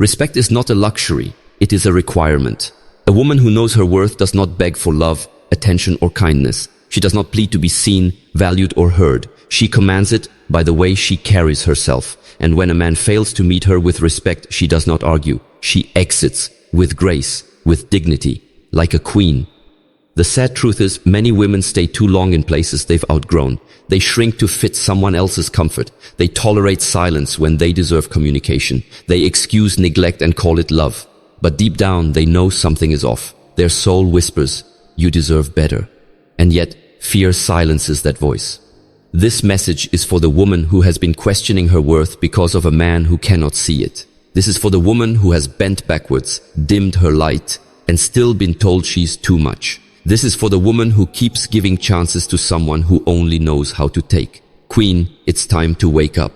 Respect is not a luxury, it is a requirement. A woman who knows her worth does not beg for love, attention, or kindness. She does not plead to be seen, valued, or heard. She commands it by the way she carries herself. And when a man fails to meet her with respect, she does not argue. She exits with grace, with dignity, like a queen. The sad truth is, many women stay too long in places they've outgrown. They shrink to fit someone else's comfort. They tolerate silence when they deserve communication. They excuse neglect and call it love. But deep down, they know something is off. Their soul whispers, "You deserve better." And yet, fear silences that voice. This message is for the woman who has been questioning her worth because of a man who cannot see it. This is for the woman who has bent backwards, dimmed her light, and still been told she's too much. This is for the woman who keeps giving chances to someone who only knows how to take. Queen, it's time to wake up.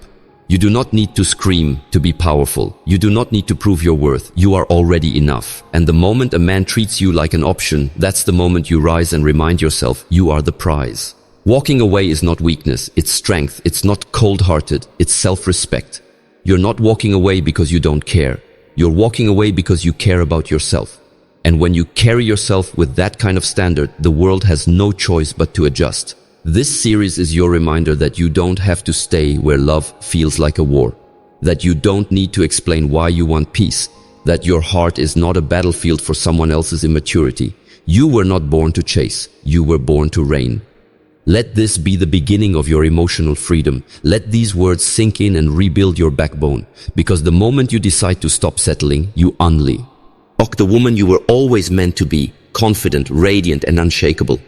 You do not need to scream to be powerful. You do not need to prove your worth. You are already enough. And the moment a man treats you like an option, that's the moment you rise and remind yourself you are the prize. Walking away is not weakness, it's strength. It's not cold-hearted, it's self-respect. You're not walking away because you don't care. You're walking away because you care about yourself. And when you carry yourself with that kind of standard, the world has no choice but to adjust. This series is your reminder that you don't have to stay where love feels like a war. That you don't need to explain why you want peace. That your heart is not a battlefield for someone else's immaturity. You were not born to chase, you were born to reign. Let this be the beginning of your emotional freedom. Let these words sink in and rebuild your backbone. Because the moment you decide to stop settling, you unleash the woman you were always meant to be, confident, radiant, and unshakable.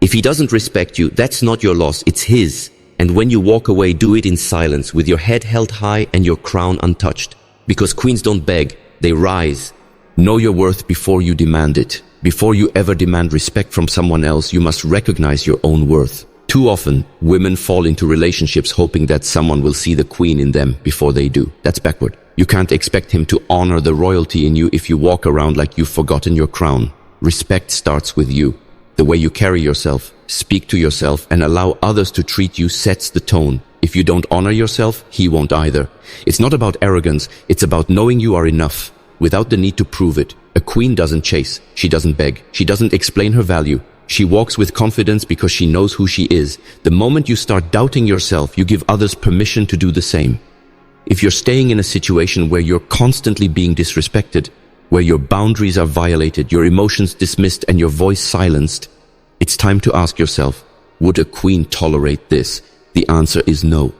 If he doesn't respect you, that's not your loss, it's his. And when you walk away, do it in silence, with your head held high and your crown untouched. Because queens don't beg, they rise. Know your worth before you demand it. Before you ever demand respect from someone else, you must recognize your own worth. Too often, women fall into relationships hoping that someone will see the queen in them before they do. That's backward. You can't expect him to honor the royalty in you if you walk around like you've forgotten your crown. Respect starts with you. The way you carry yourself, speak to yourself, and allow others to treat you sets the tone. If you don't honor yourself, he won't either. It's not about arrogance, it's about knowing you are enough, without the need to prove it. A queen doesn't chase, she doesn't beg, she doesn't explain her value. She walks with confidence because she knows who she is. The moment you start doubting yourself, you give others permission to do the same. If you're staying in a situation where you're constantly being disrespected, where your boundaries are violated, your emotions dismissed, and your voice silenced, it's time to ask yourself, would a queen tolerate this? The answer is no.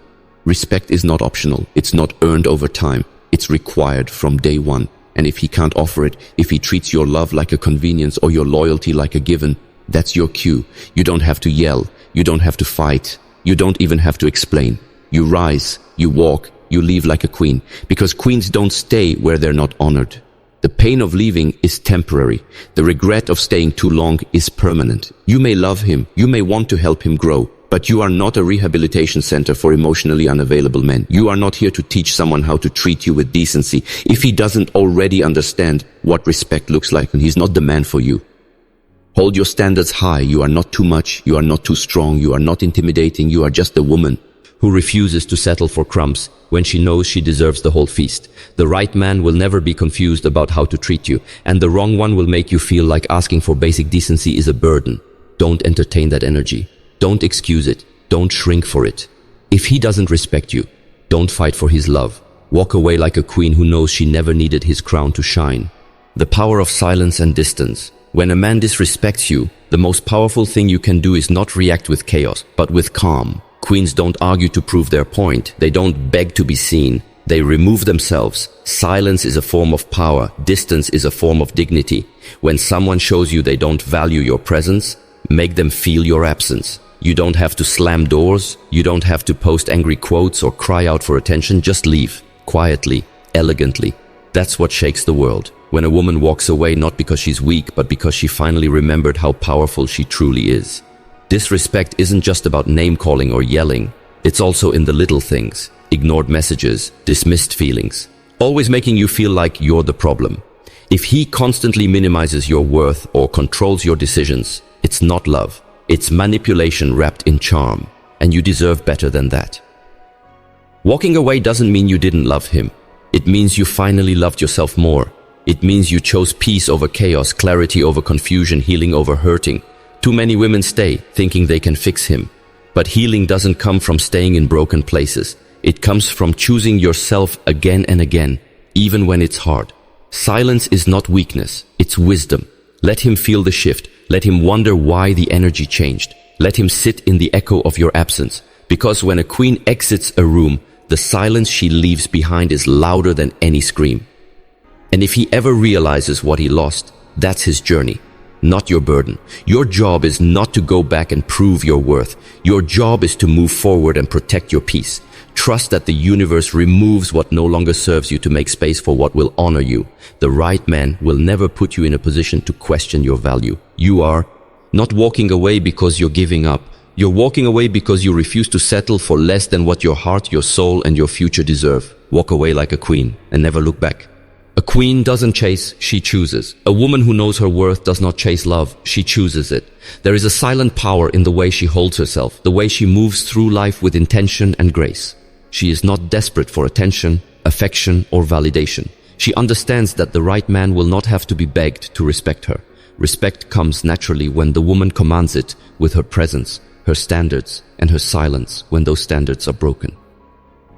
Respect is not optional. It's not earned over time. It's required from day one. And if he can't offer it, if he treats your love like a convenience or your loyalty like a given, that's your cue. You don't have to yell. You don't have to fight. You don't even have to explain. You rise, you walk, you leave like a queen. Because queens don't stay where they're not honored. The pain of leaving is temporary. The regret of staying too long is permanent. You may love him, you may want to help him grow, but you are not a rehabilitation center for emotionally unavailable men. You are not here to teach someone how to treat you with decency. If he doesn't already understand what respect looks like, then he's not the man for you. Hold your standards high. You are not too much, you are not too strong, you are not intimidating, you are just a woman who refuses to settle for crumbs when she knows she deserves the whole feast. The right man will never be confused about how to treat you, and the wrong one will make you feel like asking for basic decency is a burden. Don't entertain that energy. Don't excuse it. Don't shrink for it. If he doesn't respect you, don't fight for his love. Walk away like a queen who knows she never needed his crown to shine. The power of silence and distance. When a man disrespects you, the most powerful thing you can do is not react with chaos, but with calm. Queens don't argue to prove their point. They don't beg to be seen. They remove themselves. Silence is a form of power. Distance is a form of dignity. When someone shows you they don't value your presence, make them feel your absence. You don't have to slam doors. You don't have to post angry quotes or cry out for attention. Just leave. Quietly. Elegantly. That's what shakes the world. When a woman walks away not because she's weak, but because she finally remembered how powerful she truly is. Disrespect isn't just about name-calling or yelling. It's also in the little things. Ignored messages, dismissed feelings. Always making you feel like you're the problem. If he constantly minimizes your worth or controls your decisions, it's not love. It's manipulation wrapped in charm. And you deserve better than that. Walking away doesn't mean you didn't love him. It means you finally loved yourself more. It means you chose peace over chaos, clarity over confusion, healing over hurting. Too many women stay, thinking they can fix him. But healing doesn't come from staying in broken places. It comes from choosing yourself again and again, even when it's hard. Silence is not weakness, it's wisdom. Let him feel the shift. Let him wonder why the energy changed. Let him sit in the echo of your absence. Because when a queen exits a room, the silence she leaves behind is louder than any scream. And if he ever realizes what he lost, that's his journey, not your burden. Your job is not to go back and prove your worth. Your job is to move forward and protect your peace. Trust that the universe removes what no longer serves you to make space for what will honor you. The right man will never put you in a position to question your value. You are not walking away because you're giving up. You're walking away because you refuse to settle for less than what your heart, your soul, and your future deserve. Walk away like a queen and never look back. A queen doesn't chase, she chooses. A woman who knows her worth does not chase love, she chooses it. There is a silent power in the way she holds herself, the way she moves through life with intention and grace. She is not desperate for attention, affection, or validation. She understands that the right man will not have to be begged to respect her. Respect comes naturally when the woman commands it with her presence, her standards, and her silence when those standards are broken.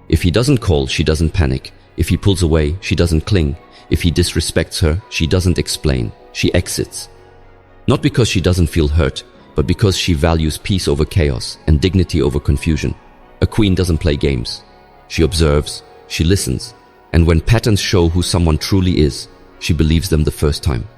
If he doesn't call, she doesn't panic. If he pulls away, she doesn't cling. If he disrespects her, she doesn't explain. She exits. Not because she doesn't feel hurt, but because she values peace over chaos and dignity over confusion. A queen doesn't play games. She observes, she listens, and when patterns show who someone truly is, she believes them the first time.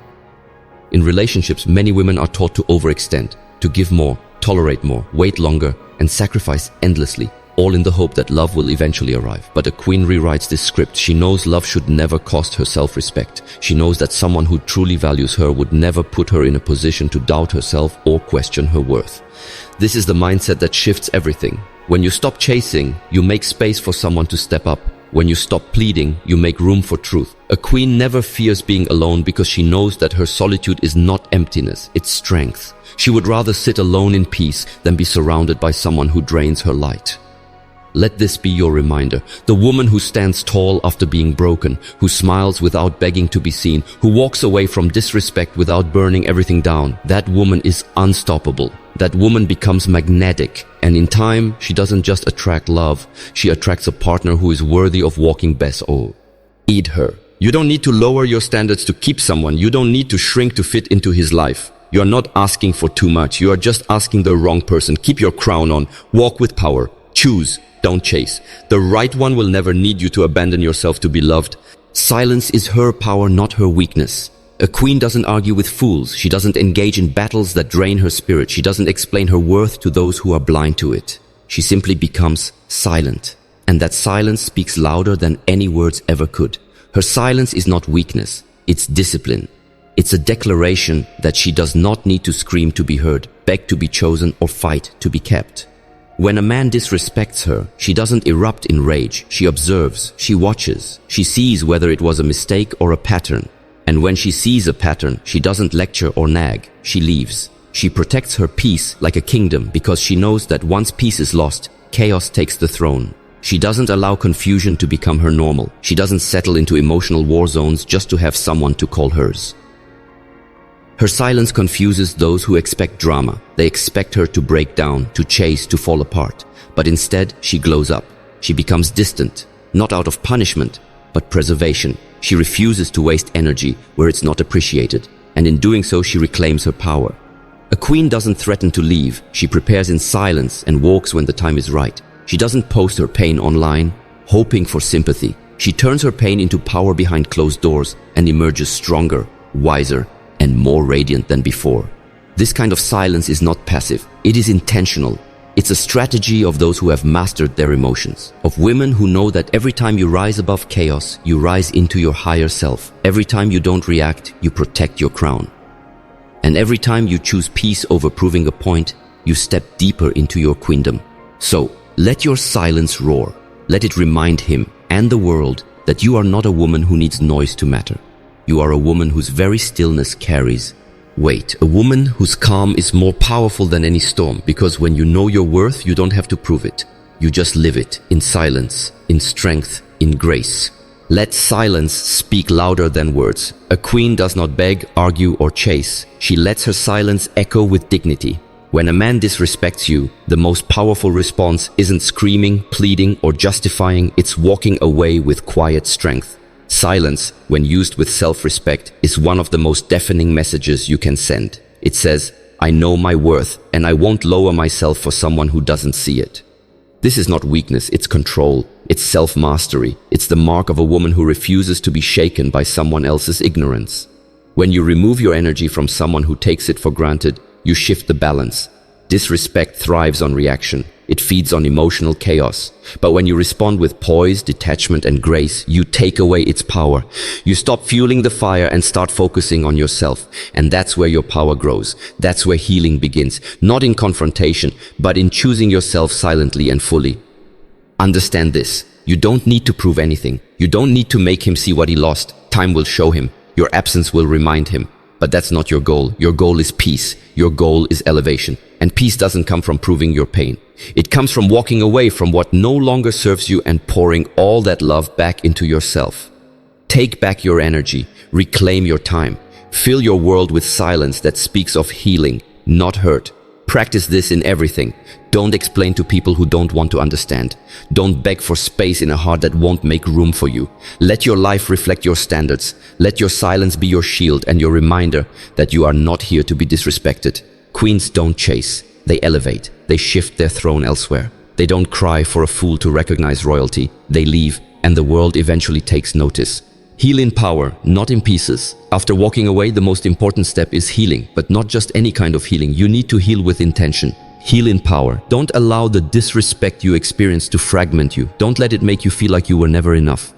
In relationships, many women are taught to overextend, to give more, tolerate more, wait longer, and sacrifice endlessly, all in the hope that love will eventually arrive. But a queen rewrites this script. She knows love should never cost her self-respect. She knows that someone who truly values her would never put her in a position to doubt herself or question her worth. This is the mindset that shifts everything. When you stop chasing, you make space for someone to step up. When you stop pleading, you make room for truth. A queen never fears being alone because she knows that her solitude is not emptiness, it's strength. She would rather sit alone in peace than be surrounded by someone who drains her light. Let this be your reminder. The woman who stands tall after being broken, who smiles without begging to be seen, who walks away from disrespect without burning everything down, that woman is unstoppable. That woman becomes magnetic, and in time, she doesn't just attract love, she attracts a partner who is worthy of walking best. Oh, eat her. You don't need to lower your standards to keep someone. You don't need to shrink to fit into his life. You are not asking for too much. You are just asking the wrong person. Keep your crown on. Walk with power. Choose. Don't chase. The right one will never need you to abandon yourself to be loved. Silence is her power, not her weakness. A queen doesn't argue with fools. She doesn't engage in battles that drain her spirit. She doesn't explain her worth to those who are blind to it. She simply becomes silent. And that silence speaks louder than any words ever could. Her silence is not weakness. It's discipline. It's a declaration that she does not need to scream to be heard, beg to be chosen, or fight to be kept. When a man disrespects her, she doesn't erupt in rage. She observes, she watches, she sees whether it was a mistake or a pattern. And when she sees a pattern, she doesn't lecture or nag, she leaves. She protects her peace like a kingdom because she knows that once peace is lost, chaos takes the throne. She doesn't allow confusion to become her normal. She doesn't settle into emotional war zones just to have someone to call hers. Her silence confuses those who expect drama. They expect her to break down, to chase, to fall apart. But instead, she glows up. She becomes distant, not out of punishment, but preservation. She refuses to waste energy where it's not appreciated, and in doing so, she reclaims her power. A queen doesn't threaten to leave. She prepares in silence and walks when the time is right. She doesn't post her pain online, hoping for sympathy. She turns her pain into power behind closed doors and emerges stronger, wiser, and more radiant than before. This kind of silence is not passive. It is intentional. It's a strategy of those who have mastered their emotions, of women who know that every time you rise above chaos, you rise into your higher self. Every time you don't react, you protect your crown. And every time you choose peace over proving a point, you step deeper into your queendom. So, let your silence roar. Let it remind him and the world that you are not a woman who needs noise to matter. You are a woman whose very stillness carries weight. A woman whose calm is more powerful than any storm, because when you know your worth, you don't have to prove it. You just live it in silence, in strength, in grace. Let silence speak louder than words. A queen does not beg, argue, or chase. She lets her silence echo with dignity. When a man disrespects you, the most powerful response isn't screaming, pleading, or justifying, it's walking away with quiet strength. Silence, when used with self-respect, is one of the most deafening messages you can send. It says, I know my worth, and I won't lower myself for someone who doesn't see it. This is not weakness, it's control, it's self-mastery, it's the mark of a woman who refuses to be shaken by someone else's ignorance. When you remove your energy from someone who takes it for granted, you shift the balance. Disrespect thrives on reaction. It feeds on emotional chaos. But when you respond with poise, detachment, and grace, you take away its power. You stop fueling the fire and start focusing on yourself. And that's where your power grows. That's where healing begins. Not in confrontation, but in choosing yourself silently and fully. Understand this. You don't need to prove anything. You don't need to make him see what he lost. Time will show him. Your absence will remind him. But that's not your goal. Your goal is peace. Your goal is elevation. And peace doesn't come from proving your pain. It comes from walking away from what no longer serves you and pouring all that love back into yourself. Take back your energy. Reclaim your time. Fill your world with silence that speaks of healing, not hurt. Practice this in everything. Don't explain to people who don't want to understand. Don't beg for space in a heart that won't make room for you. Let your life reflect your standards. Let your silence be your shield and your reminder that you are not here to be disrespected. Queens don't chase. They elevate. They shift their throne elsewhere. They don't cry for a fool to recognize royalty. They leave, and the world eventually takes notice. Heal in power, not in pieces. After walking away, the most important step is healing, but not just any kind of healing. You need to heal with intention. Heal in power. Don't allow the disrespect you experience to fragment you. Don't let it make you feel like you were never enough.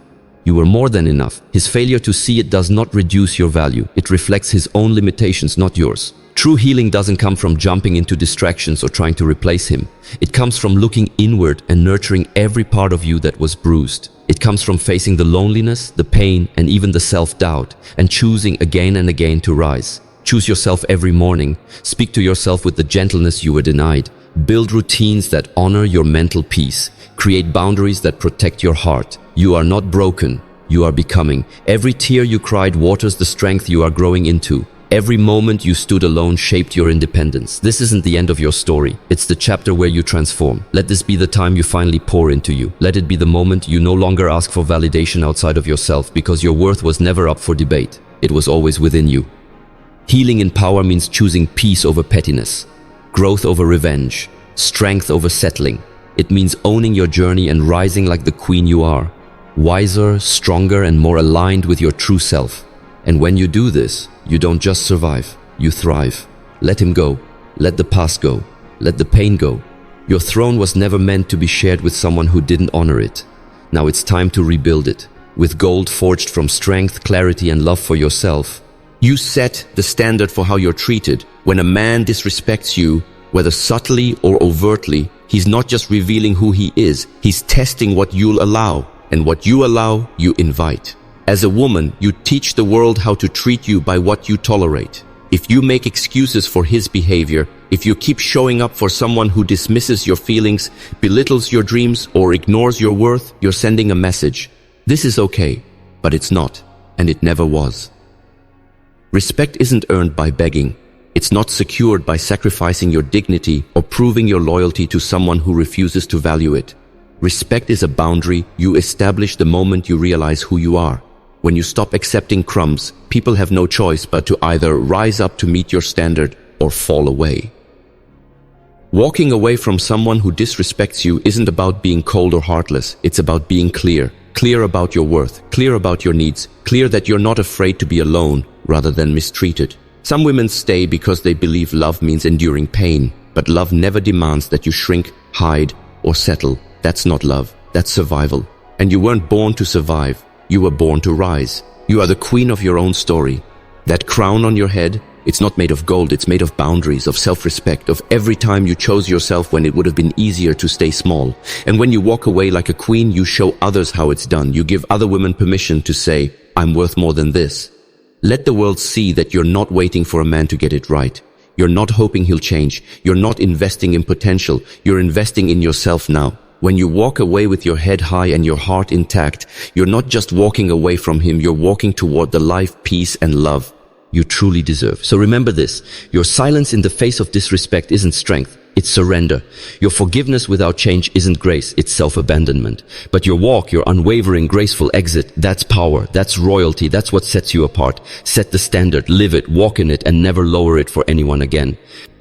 You were more than enough. His failure to see it does not reduce your value. It reflects his own limitations, not yours. True healing doesn't come from jumping into distractions or trying to replace him. It comes from looking inward and nurturing every part of you that was bruised. It comes from facing the loneliness, the pain, and even the self-doubt, and choosing again and again to rise. Choose yourself every morning. Speak to yourself with the gentleness you were denied. Build routines that honor your mental peace. Create boundaries that protect your heart. You are not broken. You are becoming. Every tear you cried waters the strength you are growing into. Every moment you stood alone shaped your independence. This isn't the end of your story. It's the chapter where you transform. Let this be the time you finally pour into you. Let it be the moment you no longer ask for validation outside of yourself, because your worth was never up for debate. It was always within you. Healing in power means choosing peace over pettiness, growth over revenge, strength over settling. It means owning your journey and rising like the queen you are, wiser, stronger, and more aligned with your true self. And when you do this, you don't just survive, you thrive. Let him go. Let the past go. Let the pain go. Your throne was never meant to be shared with someone who didn't honor it. Now it's time to rebuild it. With gold forged from strength, clarity, and love for yourself. You set the standard for how you're treated. When a man disrespects you, whether subtly or overtly, he's not just revealing who he is, he's testing what you'll allow. And what you allow, you invite. As a woman, you teach the world how to treat you by what you tolerate. If you make excuses for his behavior, if you keep showing up for someone who dismisses your feelings, belittles your dreams, or ignores your worth, you're sending a message. This is okay, but it's not, and it never was. Respect isn't earned by begging. It's not secured by sacrificing your dignity or proving your loyalty to someone who refuses to value it. Respect is a boundary you establish the moment you realize who you are. When you stop accepting crumbs, people have no choice but to either rise up to meet your standard or fall away. Walking away from someone who disrespects you isn't about being cold or heartless. It's about being clear. Clear about your worth, clear about your needs, clear that you're not afraid to be alone rather than mistreated. Some women stay because they believe love means enduring pain, but love never demands that you shrink, hide, or settle. That's not love, that's survival. And you weren't born to survive. You were born to rise. You are the queen of your own story. That crown on your head, it's not made of gold, it's made of boundaries, of self-respect, of every time you chose yourself when it would have been easier to stay small. And when you walk away like a queen, you show others how it's done. You give other women permission to say, I'm worth more than this. Let the world see that you're not waiting for a man to get it right. You're not hoping he'll change. You're not investing in potential. You're investing in yourself now. When you walk away with your head high and your heart intact, you're not just walking away from him, you're walking toward the life, peace, and love you truly deserve. So remember this, your silence in the face of disrespect isn't strength, it's surrender. Your forgiveness without change isn't grace, it's self-abandonment. But your walk, your unwavering, graceful exit, that's power, that's royalty, that's what sets you apart. Set the standard, live it, walk in it, and never lower it for anyone again.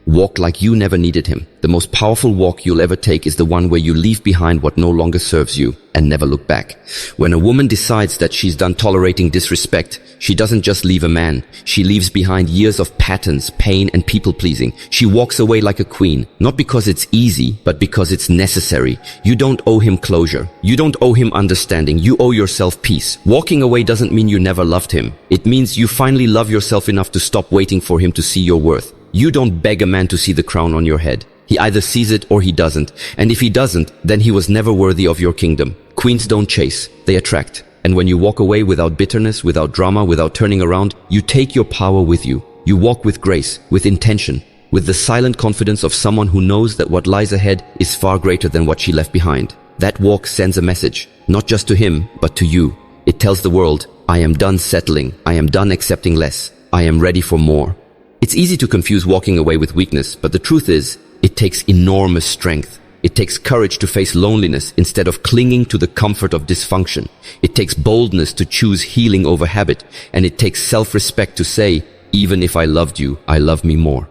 Walk like you never needed him. The most powerful walk you'll ever take is the one where you leave behind what no longer serves you and never look back. When a woman decides that she's done tolerating disrespect, she doesn't just leave a man. She leaves behind years of patterns, pain, and people-pleasing. She walks away like a queen, not because it's easy, but because it's necessary. You don't owe him closure. You don't owe him understanding. You owe yourself peace. Walking away doesn't mean you never loved him. It means you finally love yourself enough to stop waiting for him to see your worth. You don't beg a man to see the crown on your head. He either sees it or he doesn't. And if he doesn't, then he was never worthy of your kingdom. Queens don't chase, they attract. And when you walk away without bitterness, without drama, without turning around, you take your power with you. You walk with grace, with intention, with the silent confidence of someone who knows that what lies ahead is far greater than what she left behind. That walk sends a message, not just to him, but to you. It tells the world, I am done settling. I am done accepting less. I am ready for more. It's easy to confuse walking away with weakness, but the truth is, it takes enormous strength. It takes courage to face loneliness instead of clinging to the comfort of dysfunction. It takes boldness to choose healing over habit, and it takes self-respect to say, even if I loved you, I love me more.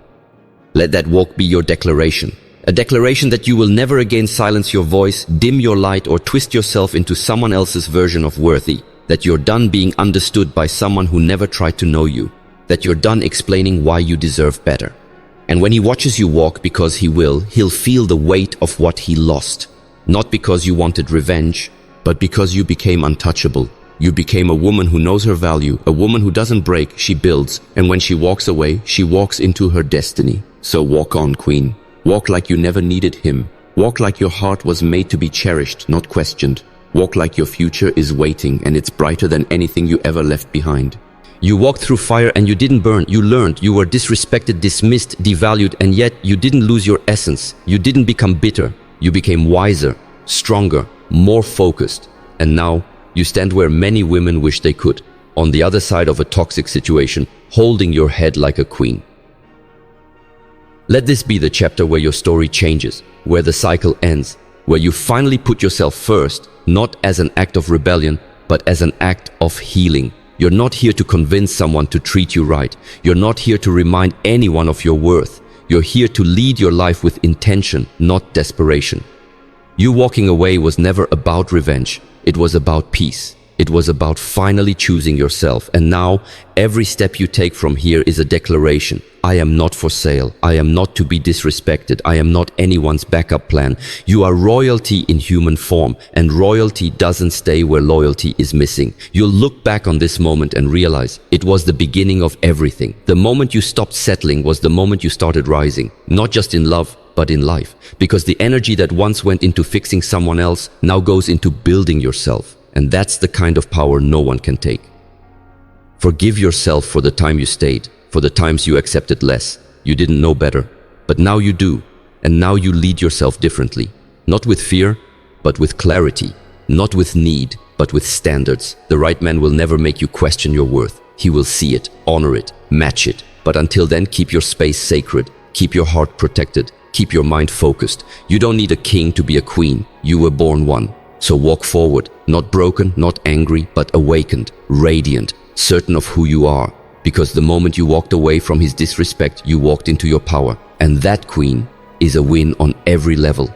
Let that walk be your declaration. A declaration that you will never again silence your voice, dim your light, or twist yourself into someone else's version of worthy. That you're done being understood by someone who never tried to know you. That you're done explaining why you deserve better. And when he watches you walk, because he will, he'll feel the weight of what he lost. Not because you wanted revenge, but because you became untouchable. You became a woman who knows her value, a woman who doesn't break, she builds, and when she walks away, she walks into her destiny. So walk on, queen. Walk like you never needed him. Walk like your heart was made to be cherished, not questioned. Walk like your future is waiting and it's brighter than anything you ever left behind. You walked through fire and you didn't burn. You learned. You were disrespected, dismissed, devalued, and yet you didn't lose your essence. You didn't become bitter. You became wiser, stronger, more focused. And now you stand where many women wish they could, on the other side of a toxic situation, holding your head like a queen. Let this be the chapter where your story changes, where the cycle ends, where you finally put yourself first, not as an act of rebellion, but as an act of healing. You're not here to convince someone to treat you right. You're not here to remind anyone of your worth. You're here to lead your life with intention, not desperation. You walking away was never about revenge. It was about peace. It was about finally choosing yourself. And now, every step you take from here is a declaration. I am not for sale. I am not to be disrespected. I am not anyone's backup plan. You are royalty in human form, and royalty doesn't stay where loyalty is missing. You'll look back on this moment and realize it was the beginning of everything. The moment you stopped settling was the moment you started rising, not just in love, but in life. Because the energy that once went into fixing someone else now goes into building yourself. And that's the kind of power no one can take. Forgive yourself for the time you stayed, for the times you accepted less. You didn't know better, but now you do. And now you lead yourself differently. Not with fear, but with clarity. Not with need, but with standards. The right man will never make you question your worth. He will see it, honor it, match it. But until then, keep your space sacred. Keep your heart protected. Keep your mind focused. You don't need a king to be a queen. You were born one. So walk forward, not broken, not angry, but awakened, radiant, certain of who you are. Because the moment you walked away from his disrespect, you walked into your power. And that, queen, is a win on every level.